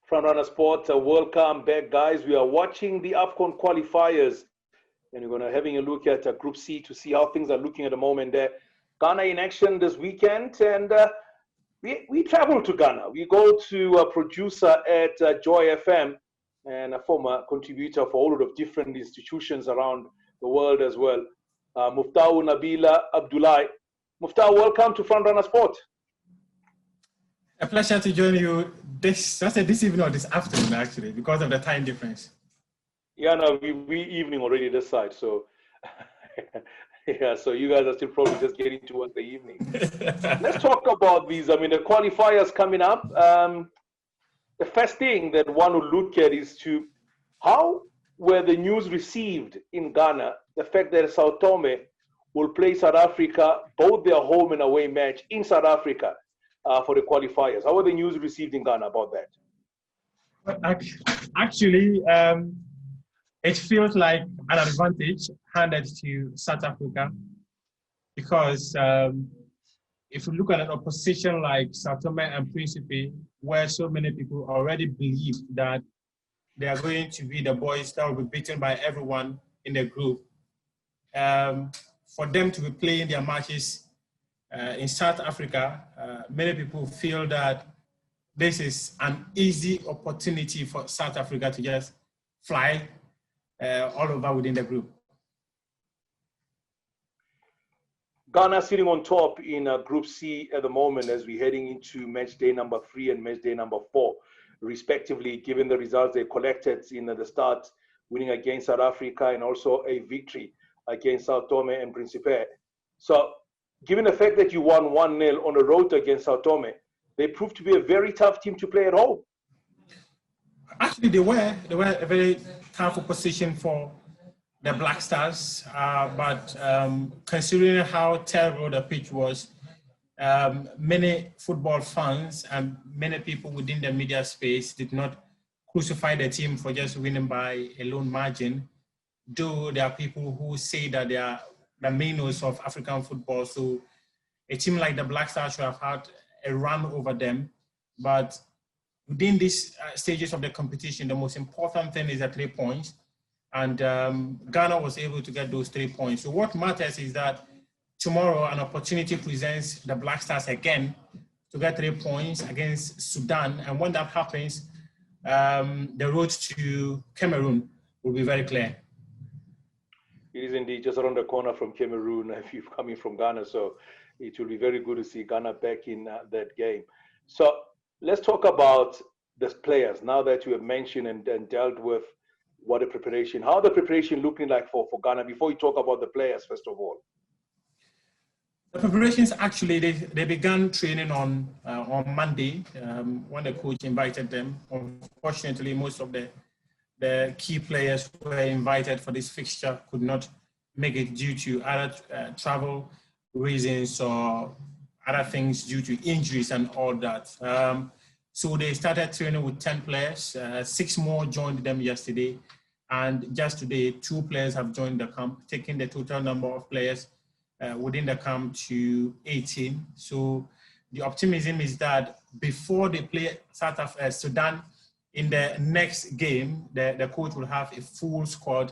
Frontrunner Sport, welcome back, guys. We are watching the AFCOn qualifiers, and we're going to having a look at Group C to see how things are looking at the moment there. Ghana in action this weekend, and we travel to Ghana. We go to a producer at Joy FM and a former contributor for all of different institutions around the world as well. Muftawu, Nabila, Abdulai. Muftawu, welcome to Frontrunner Sport. A pleasure to join you this evening or this afternoon, actually, because of the time difference. Yeah, no, we evening already this side, so yeah, so you guys are still probably just getting towards the evening. Let's talk about these. I mean, the qualifiers coming up. The first thing that one will look at is to how were the news received in Ghana, the fact that Sao Tome will play South Africa, both their home and away match in South Africa. For the qualifiers. How were the news received in Ghana about that? Actually, it feels like an advantage handed to South Africa because if you look at an opposition like Sao Tome and Principe, where so many people already believe that they are going to be the boys that will be beaten by everyone in the group, for them to be playing their matches in South Africa, many people feel that this is an easy opportunity for South Africa to just fly all over within the group. Ghana sitting on top in Group C at the moment as we're heading into match day number 3 and match day number 4, respectively, given the results they collected in the start, winning against South Africa and also a victory against Sao Tome and Principe. So, given the fact that you won 1-0 on the road against Sao Tome, they proved to be a very tough team to play at home. Actually, they were a very tough opposition for the Black Stars, but considering how terrible the pitch was, many football fans and many people within the media space did not crucify the team for just winning by a lone margin, though there are people who say that they are the minnows of African football. So a team like the Black Stars should have had a run over them. But within these stages of the competition, the most important thing is the 3 points. And Ghana was able to get those 3 points. So what matters is that tomorrow an opportunity presents the Black Stars again to get 3 points against Sudan. And when that happens, the road to Cameroon will be very clear. It is indeed just around the corner from Cameroon if you're coming from Ghana. So it will be very good to see Ghana back in that game. So let's talk about the players now that you have mentioned and dealt with what the preparation, how the preparation looking like for Ghana before you talk about the players, first of all. The preparations actually, they began training on Monday when the coach invited them. Unfortunately, most of the key players who were invited for this fixture could not make it due to either travel reasons or other things due to injuries and all that. So they started training with 10 players. 6 more joined them yesterday. And just today, 2 players have joined the camp, taking the total number of players within the camp to 18. So the optimism is that before they play Sudan, in the next game, the coach will have a full squad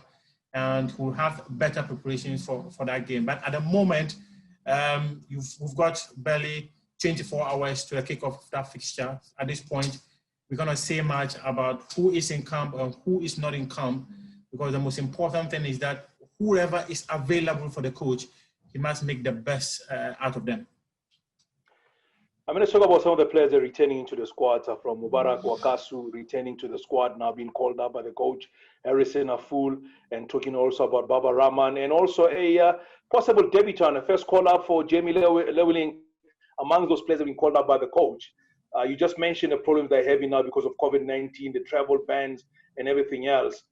and will have better preparations for that game. But at the moment, we've got barely 24 hours to the kickoff of that fixture. At this point, we're going to say much about who is in camp and who is not in camp, because the most important thing is that whoever is available for the coach, he must make the best out of them. I'm going to talk about some of the players that are returning into the squad, from Mubarak Wakasu returning to the squad, now being called up by the coach, Harrison Aful, and talking also about Baba Rahman, and also a possible debutant, a first call-up for Jamie Leweling, among those players that have been called up by the coach. You just mentioned the problems they're having now because of COVID-19, the travel bans, and everything else.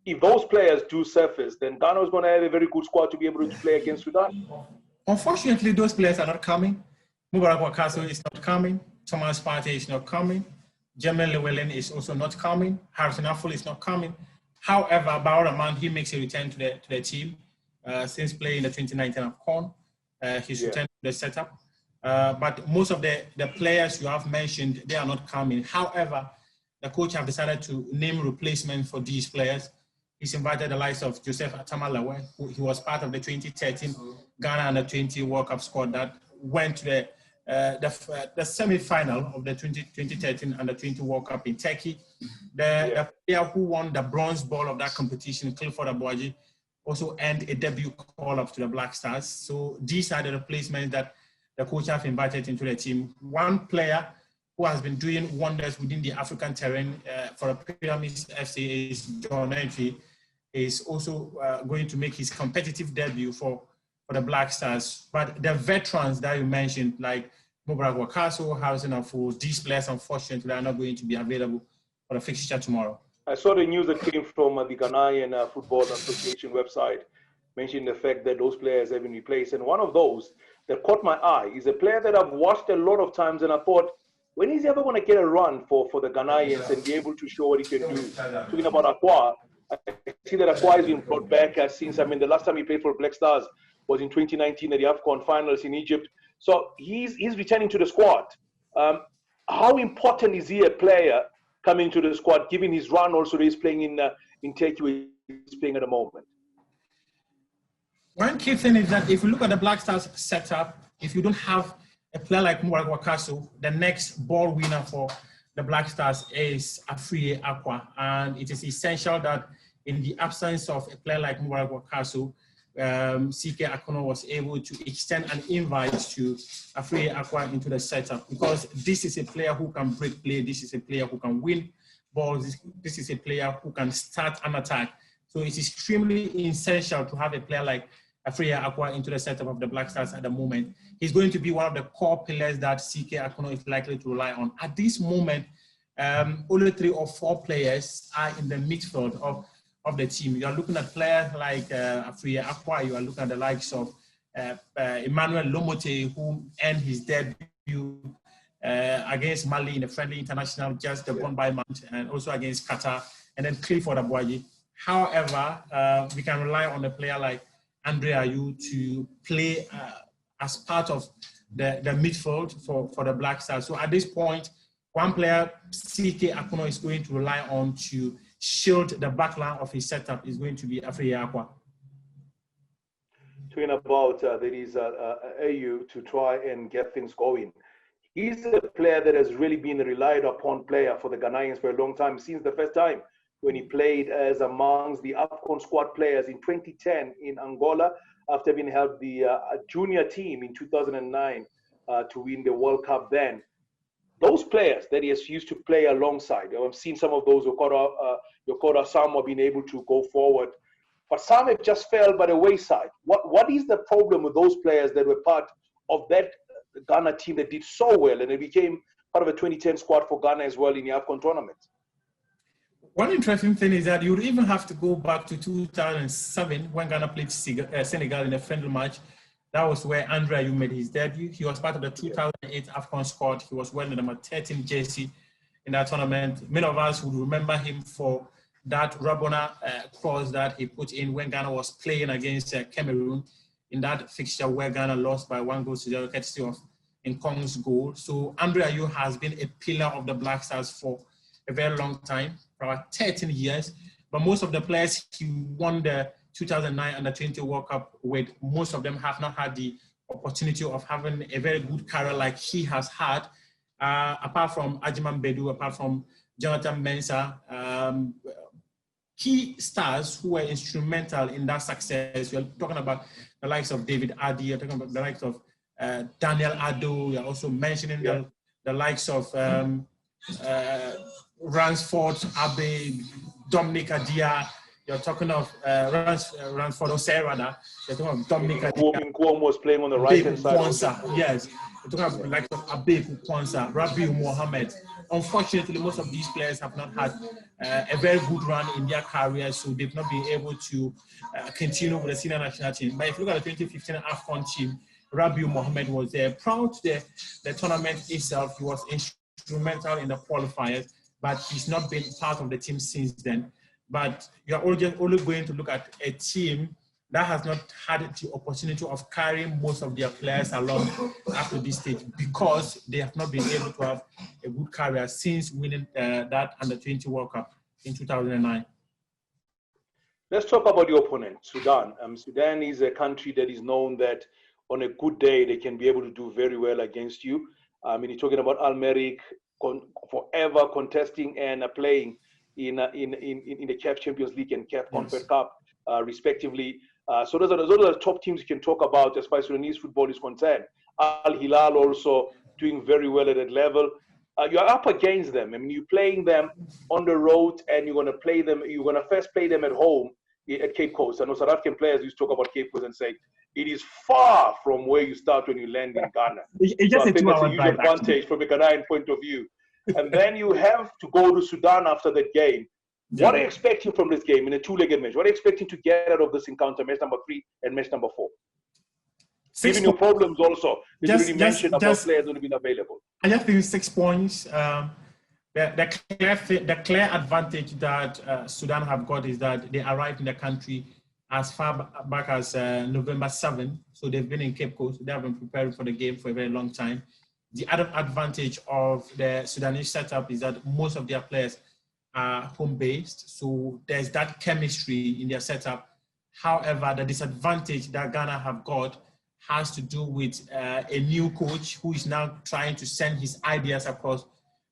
If those players do surface, then Ghana is going to have a very good squad to be able to play against Sudan. Unfortunately, those players are not coming. Mubarak Wakasu is not coming. Thomas Partey is not coming. Jamie Leweling is also not coming. Harrison Aful is not coming. However, Rahman, he makes a return to the team since playing the 2019 AFCOn. He's returned to the setup. But most of the players you have mentioned, they are not coming. However, the coach have decided to name replacement for these players. He's invited the likes of Joseph Atamalawe, who he was part of the 2013 Ghana Under-20 World Cup squad that went to the semi-final of the 2013 Under-20 World Cup in Turkey. The player who won the bronze ball of that competition, Clifford Abuaji, also earned a debut call-up to the Black Stars. So these are the replacements that the coach have invited into the team. One player who has been doing wonders within the African terrain for the Pyramids FC is John Entry, is also going to make his competitive debut for the Black Stars. But the veterans that you mentioned, like Mubarak Wakaso, Harrison Afo, these players, unfortunately, are not going to be available for the fixture tomorrow. I saw the news that came from the Ghanaian Football Association website mentioning the fact that those players have been replaced. And one of those that caught my eye is a player that I've watched a lot of times, and I thought, when is he ever going to get a run for the Ghanaians and be able to show what he can do? Talking about Akwa, I see that Akwa has been brought back since, the last time he played for Black Stars was in 2019 at the AFCON finals in Egypt. So he's returning to the squad. How important is he a player coming to the squad, given his run also that he's playing in Turkey, where he's playing at the moment? One key thing is that if you look at the Black Stars setup, if you don't have a player like Mubarak Wakaso, the next ball winner for the Black Stars is Afriye Akwa. And it is essential that in the absence of a player like Mubarak Wakaso, CK Akonnor was able to extend an invite to Afriye Akwa into the setup, because this is a player who can break play, this is a player who can win balls, this is a player who can start an attack. So it's extremely essential to have a player like Afriye Akwa into the setup of the Black Stars at the moment. He's going to be one of the core pillars that CK Akonnor is likely to rely on. At this moment, only 3 or 4 players are in the midfield of the team. You are looking at players like Afriye Akwa, you are looking at the likes of Emmanuel Lomote, who earned his debut against Mali in a friendly international just gone by month, and also against Qatar, and then Clifford Abuaji. However, we can rely on a player like Andre Ayew to play as part of the midfield for the Black Stars. So at this point, one player CK Akonnor is going to rely on to shield the backline of his setup is going to be Afriye Akwa. Talking about there is Ayew to try and get things going. He's a player that has really been a relied upon player for the Ghanaians for a long time, since the first time when he played as amongst the AFCON squad players in 2010 in Angola, after having helped the junior team in 2009 to win the World Cup then. Those players that he has used to play alongside, I've seen some of those, Yokora Samoa being able to go forward, but some have just fell by the wayside. What is the problem with those players that were part of that Ghana team that did so well, and they became part of a 2010 squad for Ghana as well in the AFCON tournament? One interesting thing is that you would even have to go back to 2007 when Ghana played Senegal in a friendly match. That was where Andre Ayew made his debut. He was part of the 2008 AFCON squad. He was wearing the number 13 jersey in that tournament. Many of us would remember him for that Rabona cross that he put in when Ghana was playing against Cameroon in that fixture where Ghana lost by 1-0, courtesy of Nkong's goal. So Andre Ayew has been a pillar of the Black Stars for a very long time, for about 13 years. But most of the players he won the 2009 Under-20 World Cup with, most of them have not had the opportunity of having a very good career like he has had, apart from Ajiman Bedu, apart from Jonathan Mensah. Key stars who were instrumental in that success. You're talking about the likes of David Addy, you're talking about the likes of Daniel Addo, you're also mentioning the likes of Ransford Abe, Dominic Adia. You're talking of Ransford Osei, you're talking of Dominic Adia. Nkwom was playing on the right-hand side. Yes, you're talking about like Abe Kwanzaa, Rabiu Mohammed. Unfortunately, most of these players have not had a very good run in their careers, so they've not been able to continue with the senior national team. But if you look at the 2015 AFCON team, Rabiu Mohammed was there. Proud to the tournament itself, he was instrumental in the qualifiers, but he's not been part of the team since then. But you're only going to look at a team that has not had the opportunity of carrying most of their players along up to this stage because they have not been able to have a good career since winning that Under-20 World Cup in 2009. Let's talk about the opponent, Sudan. Sudan is a country that is known that on a good day, they can be able to do very well against you. You're talking about Al-Merrikh forever contesting and playing in the CAF Champions League and CAF Confed Cup, respectively. So those are the top teams you can talk about as far as Sudanese football is concerned. Al-Hilal also doing very well at that level. You're up against them. I mean, you're playing them on the road, and you're going to first play them at home at Cape Coast. I know South African players used to talk about Cape Coast and say, it is far from where you start when you land in Ghana. So I think that's a huge advantage from a Ghanaian point of view. And then you have to go to Sudan after that game. Yeah. What are you expecting from this game in a two-legged match? What are you expecting to get out of this encounter, match number 3 and match number 4? Given your problems also, you already mentioned about players only being available. I just think 6 points. The clear advantage that Sudan have got is that they arrived in the country as far back as November 7. So they've been in Cape Coast. They have been preparing for the game for a very long time. The other advantage of the Sudanese setup is that most of their players are home-based. So there's that chemistry in their setup. However, the disadvantage that Ghana have got has to do with a new coach who is now trying to send his ideas across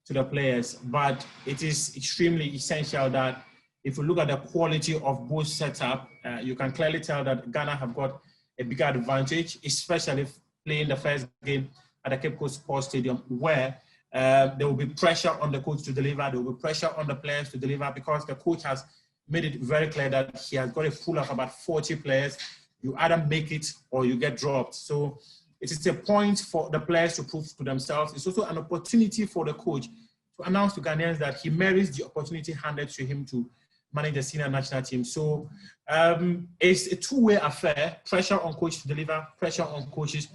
to the players. But it is extremely essential that if you look at the quality of both setup, you can clearly tell that Ghana have got a bigger advantage, especially playing the first game at the Cape Coast Sports Stadium, where there will be pressure on the coach to deliver, there will be pressure on the players to deliver, because the coach has made it very clear that he has got a pool of about 40 players. You either make it or you get dropped. So it is a point for the players to prove to themselves. It's also an opportunity for the coach to announce to Ghanaians that he merits the opportunity handed to him to manage the senior national team. So it's a two-way affair, pressure on coach to deliver, pressure on coaches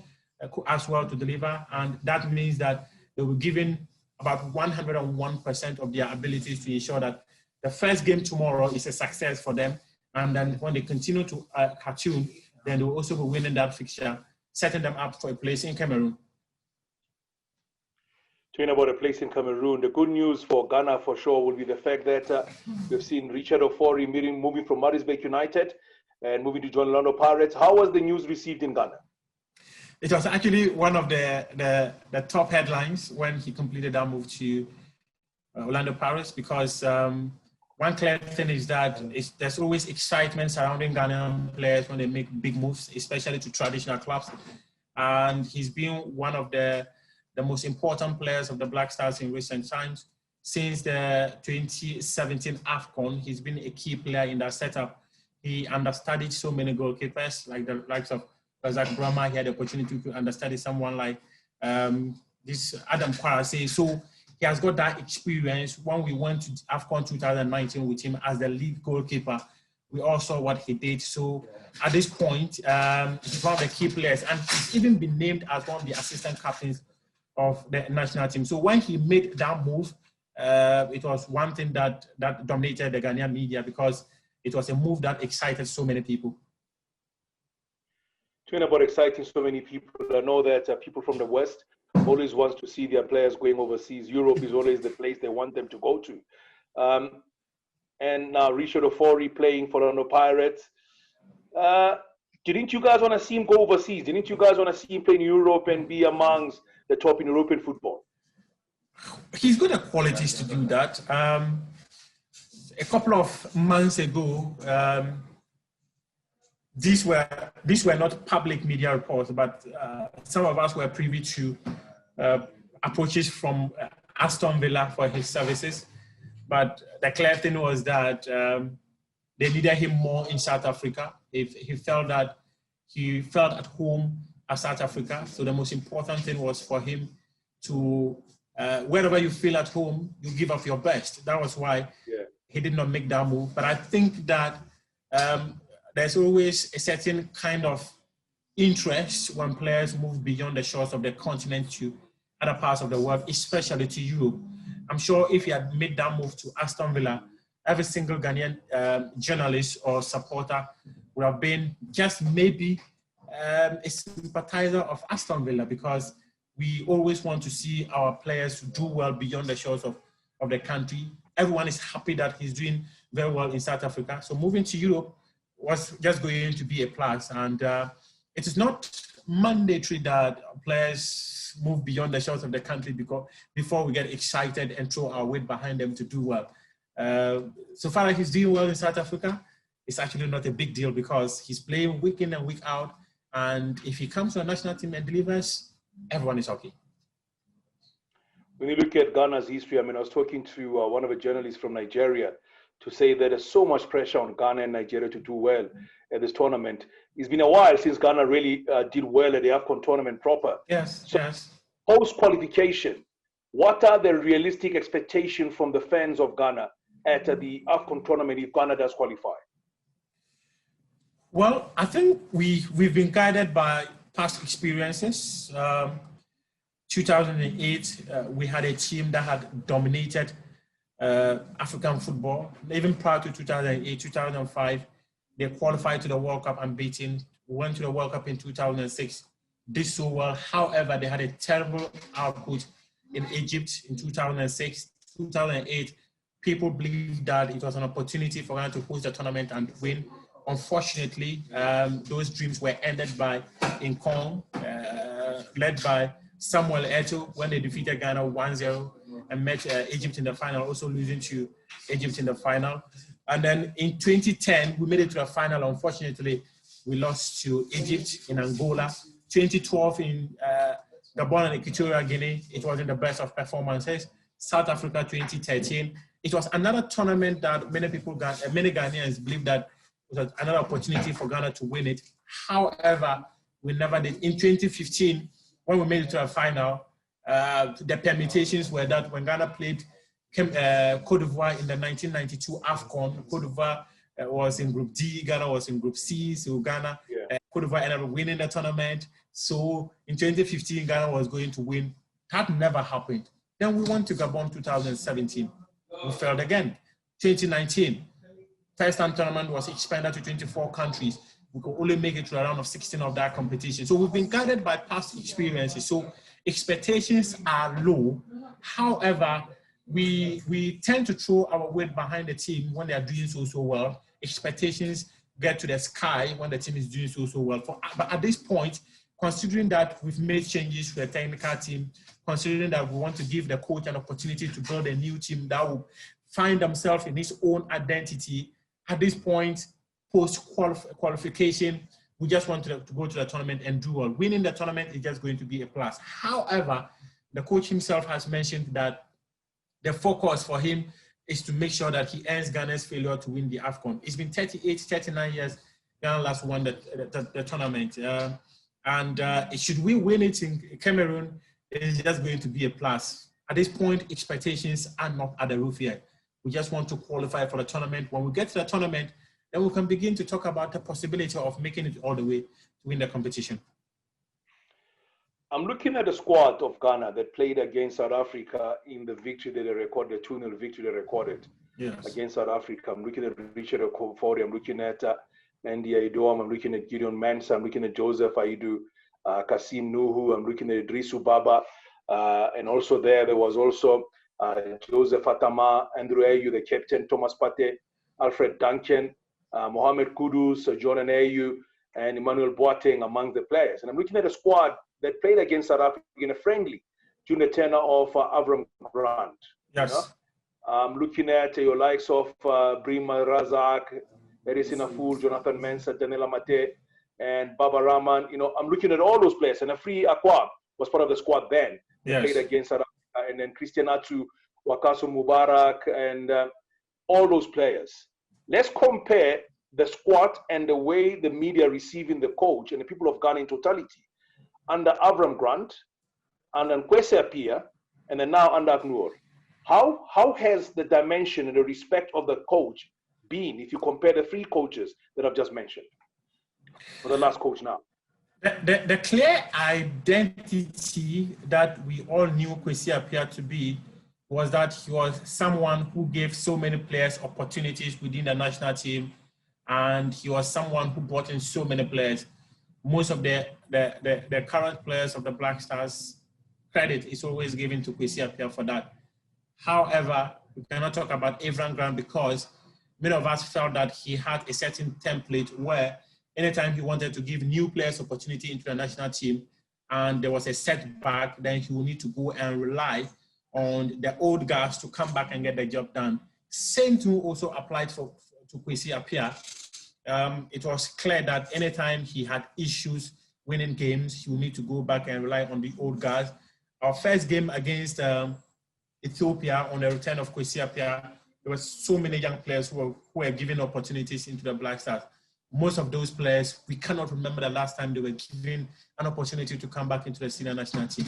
as well to deliver. And that means that they will give in about 101% of their abilities to ensure that the first game tomorrow is a success for them. And then when they continue to cartoon, then they will also be winning that fixture, setting them up for a place in Cameroon. Talking about a place in Cameroon, the good news for Ghana for sure will be the fact that we've seen Richard Ofori moving from Maritzburg United and moving to join Orlando Pirates. How was the news received in Ghana? It was actually one of the top headlines when he completed that move to Orlando Pirates, because one clear thing is that there's always excitement surrounding Ghanaian players when they make big moves, especially to traditional clubs. And he's been one of the most important players of the Black Stars in recent times. Since the 2017 AFCOn, he's been a key player in that setup. He understudied so many goalkeepers, like the likes of Rahman. He had the opportunity to understudy someone like this Adam Kwarase. So he has got that experience. When we went to AFCON 2019 with him as the lead goalkeeper, we all saw what he did. So at this point, he's one of the key players, and he's even been named as one of the assistant captains of the national team. So when he made that move, it was one thing that dominated the Ghanaian media, because it was a move that excited so many people. Talking about exciting so many people, I know that people from the West always wants to see their players going overseas. Europe is always the place they want them to go to. And now Richard Ofori playing for Orlando Pirates. Didn't you guys want to see him go overseas? Didn't you guys want to see him play in Europe and be amongst the top in European football? He's got the qualities to do that. A couple of months ago, these were not public media reports, but some of us were privy to approaches from Aston Villa for his services. But the clear thing was that they needed him more in South Africa. He felt that he felt at home at South Africa. So the most important thing was for him to, wherever you feel at home, you give up your best. That was why he did not make that move. But I think that there's always a certain kind of interest when players move beyond the shores of the continent to other parts of the world, especially to Europe. I'm sure if he had made that move to Aston Villa, every single Ghanaian journalist or supporter would have been just maybe a sympathizer of Aston Villa, because we always want to see our players do well beyond the shores of the country. Everyone is happy that he's doing very well in South Africa. So moving to Europe was just going to be a plus. And it is not mandatory that players move beyond the shores of the country before we get excited and throw our weight behind them to do well. So far as he's doing well in South Africa, it's actually not a big deal because he's playing week in and week out. And if he comes to a national team and delivers, everyone is okay. When you look at Ghana's history, I mean, I was talking to one of the journalists from Nigeria to say that there's so much pressure on Ghana and Nigeria to do well at this tournament. It's been a while since Ghana really did well at the AFCON tournament proper. Yes, so yes. Post-qualification, what are the realistic expectations from the fans of Ghana at the AFCON tournament if Ghana does qualify? Well, I think we've been guided by past experiences. 2008, we had a team that had dominated African football. Even prior to 2008, 2005, they qualified to the World Cup unbeaten. We went to the World Cup in 2006, did so well. However, they had a terrible output in Egypt in 2006. 2008, people believed that it was an opportunity for Ghana to host the tournament and win. Unfortunately, those dreams were ended by AFCON, led by Samuel Eto'o, when they defeated Ghana 1-0 and met Egypt in the final, also losing to Egypt in the final. And then in 2010, we made it to the final. Unfortunately, we lost to Egypt in Angola. 2012 in Gabon and Equatorial Guinea, it wasn't the best of performances. South Africa 2013, it was another tournament that many Ghanaians believe that it was another opportunity for Ghana to win it. However, we never did. In 2015, when we made it to a final, the permutations were that when Ghana played Cote d'Ivoire in the 1992 AFCON, Cote d'Ivoire was in Group D, Ghana was in Group C, so Cote d'Ivoire ended up winning the tournament. So in 2015, Ghana was going to win. That never happened. Then we went to Gabon 2017. We failed again. 2019, first time tournament was expanded to 24 countries. We could only make it to a round of 16 of that competition. So we've been guided by past experiences. So expectations are low. However, we tend to throw our weight behind the team when they are doing so well. Expectations get to the sky when the team is doing so well. But at this point, considering that we've made changes to the technical team, considering that we want to give the coach an opportunity to build a new team that will find themselves in its own identity, at this point, post-qualification, we just want to go to the tournament and do well. Winning the tournament is just going to be a plus. However, the coach himself has mentioned that the focus for him is to make sure that he ends Ghana's failure to win the AFCON. It's been 38, 39 years Ghana last won the tournament. Should we win it in Cameroon, it's just going to be a plus. At this point, expectations are not at the roof yet. We just want to qualify for the tournament. When we get to the tournament, then we can begin to talk about the possibility of making it all the way to win the competition. I'm looking at the squad of Ghana that played against South Africa in the victory that they recorded, the 2-0 victory they recorded against South Africa. I'm looking at Richard Okofori, I'm looking at Andy Ayew, I'm looking at Gideon Mensah, I'm looking at Joseph Ayew, Kasim Nuhu, I'm looking at Idrisu Baba, and also there was also Joseph Atama, Andrew Ayew, the captain, Thomas Partey, Alfred Duncan, Mohamed Kudus, Jordan Ayew, and Emmanuel Boateng among the players. And I'm looking at a squad that played against South Africa in a friendly during the tenure of Avram Grant. Yes. You know? I'm looking at your likes of Brima Razak, Ericin Aful, Jonathan Mensah, Daniela Mate, and Baba Rahman. You know, I'm looking at all those players. And Afri Akwa was part of the squad then. Yes. Played against South Africa. And then Christian Atsu, Wakaso Mubarak, and all those players. Let's compare the squad and the way the media receiving the coach and the people of Ghana in totality under Avram Grant, under Kwesi Appiah, and then now under Akonnor. How has the dimension and the respect of the coach been if you compare the three coaches that I've just mentioned, or the last coach now? The clear identity that we all knew Kwesi Appiah to be was that he was someone who gave so many players opportunities within the national team and he was someone who brought in so many players. Most of the current players of the Black Stars, credit is always given to Kwesi Appiah for that. However, we cannot talk about Avran Grant because many of us felt that he had a certain template where anytime he wanted to give new players opportunity into the national team and there was a setback, then he will need to go and rely on the old guys to come back and get the job done. Same thing also applied to Kwesi Appiah. It was clear that anytime he had issues winning games, he will need to go back and rely on the old guys. Our first game against Ethiopia, on the return of Kwesi Appiah, there were so many young players who were given opportunities into the Black Stars. Most of those players, we cannot remember the last time they were given an opportunity to come back into the senior national team.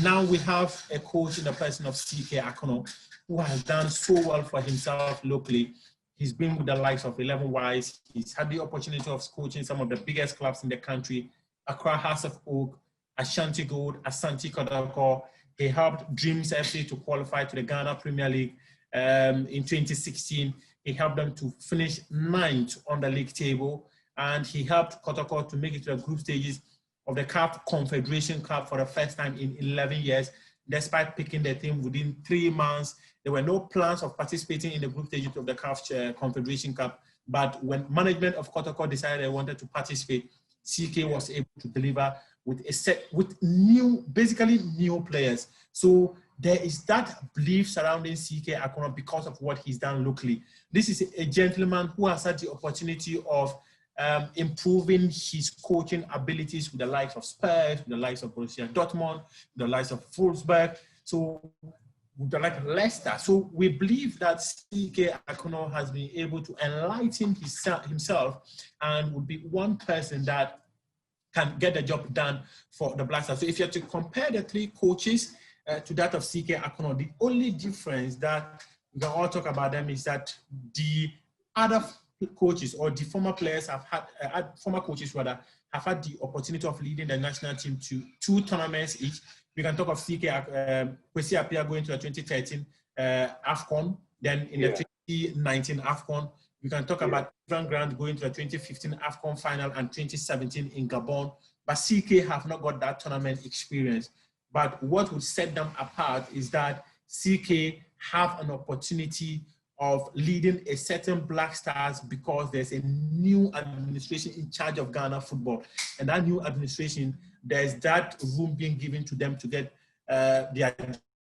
Now we have a coach in the person of Charles Akonnor, who has done so well for himself locally. He's been with the likes of 11 Wise. He's had the opportunity of coaching some of the biggest clubs in the country, Accra House of Oak, Ashanti Gold, Asante Kotoko. He helped Dreams FC to qualify to the Ghana Premier League in 2016. He helped them to finish 9th on the league table, and he helped Kotoko to make it to the group stages of the CAF Confederation Cup for the first time in 11 years. Despite picking the team within 3 months, there were no plans of participating in the group stages of the CAF Confederation Cup. But when management of Kotoko decided they wanted to participate, CK was able to deliver with basically new players. So there is that belief surrounding CK Akonnor because of what he's done locally. This is a gentleman who has had the opportunity of improving his coaching abilities with the likes of Spurs, with the likes of Borussia Dortmund, with the likes of Wolfsburg, so with the likes of Leicester. So we believe that CK Akonnor has been able to enlighten himself and would be one person that can get the job done for the Black Stars. So if you have to compare the 3 coaches to that of CK Akonnor, the only difference that we can all talk about them is that the other coaches or the former players have had, former coaches rather, have had the opportunity of leading the national team to 2 tournaments each. We can talk of Kwesi Appiah going to the 2013 AFCON, then in the 2019 AFCON. We can talk about Avran Grant going to the 2015 AFCON final and 2017 in Gabon. But CK have not got that tournament experience. But what would set them apart is that CK have an opportunity of leading a certain Black Stars because there's a new administration in charge of Ghana football. And that new administration, there's that room being given to them to get their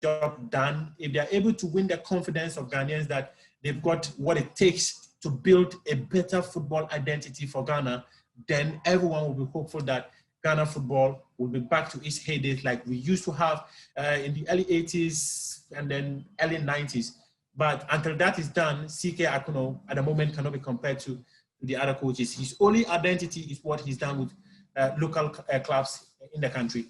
job done. If they're able to win the confidence of Ghanaians that they've got what it takes to build a better football identity for Ghana, then everyone will be hopeful that Ghana football will be back to its heydays like we used to have in the early 80s and then early 90s. But until that is done, CK Akonnor at the moment cannot be compared to the other coaches. His only identity is what he's done with local clubs in the country.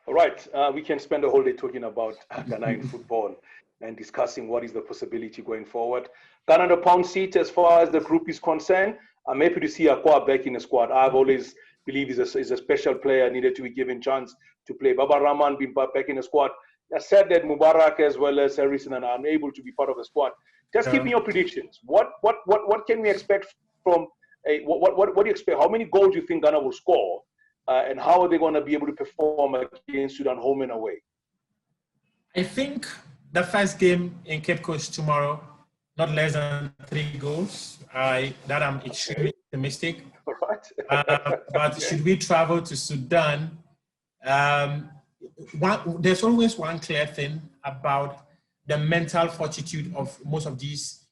All right, we can spend the whole day talking about Ghanaian football and discussing what is the possibility going forward. Ghana on the pound seat as far as the group is concerned. I'm happy to see Akwa back in the squad. I've always believed he's a special player, needed to be given chance to play. Baba Rahman being back in the squad. I said that Mubarak as well as Harrison are unable to be part of the squad. Just give me your predictions. What can we expect from what do you expect? How many goals do you think Ghana will score? And how are they going to be able to perform against Sudan home and away? I think the first game in Cape Coast tomorrow, not less than 3 goals. I'm extremely optimistic. All right. But should we travel to Sudan? There's always one clear thing about the mental fortitude of most of these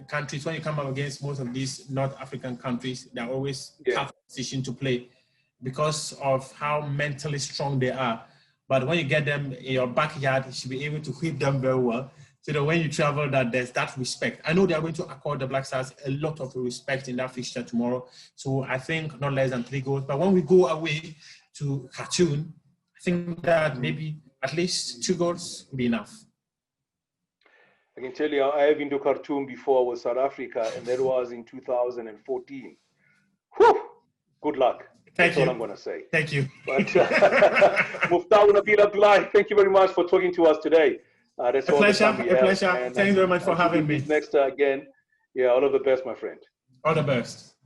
countries. When you come up against most of these North African countries, they're always tough position to play because of how mentally strong they are. But when you get them in your backyard, you should be able to whip them very well. So that when you travel, that there's that respect. I know they are going to accord the Black Stars a lot of respect in that fixture tomorrow. So I think not less than 3 goals. But when we go away to Khartoum, I think that maybe at least 2 goals will be enough. I can tell you, I have been to Khartoum before with South Africa, and that was in 2014. Whew! Good luck. That's all I'm going to say. Thank you. But Muftawu, Nabila, Abdulai, thank you very much for talking to us today. That's a pleasure. A pleasure. Thanks very much for having me. Next again Yeah, all of the best, my friend. All the best.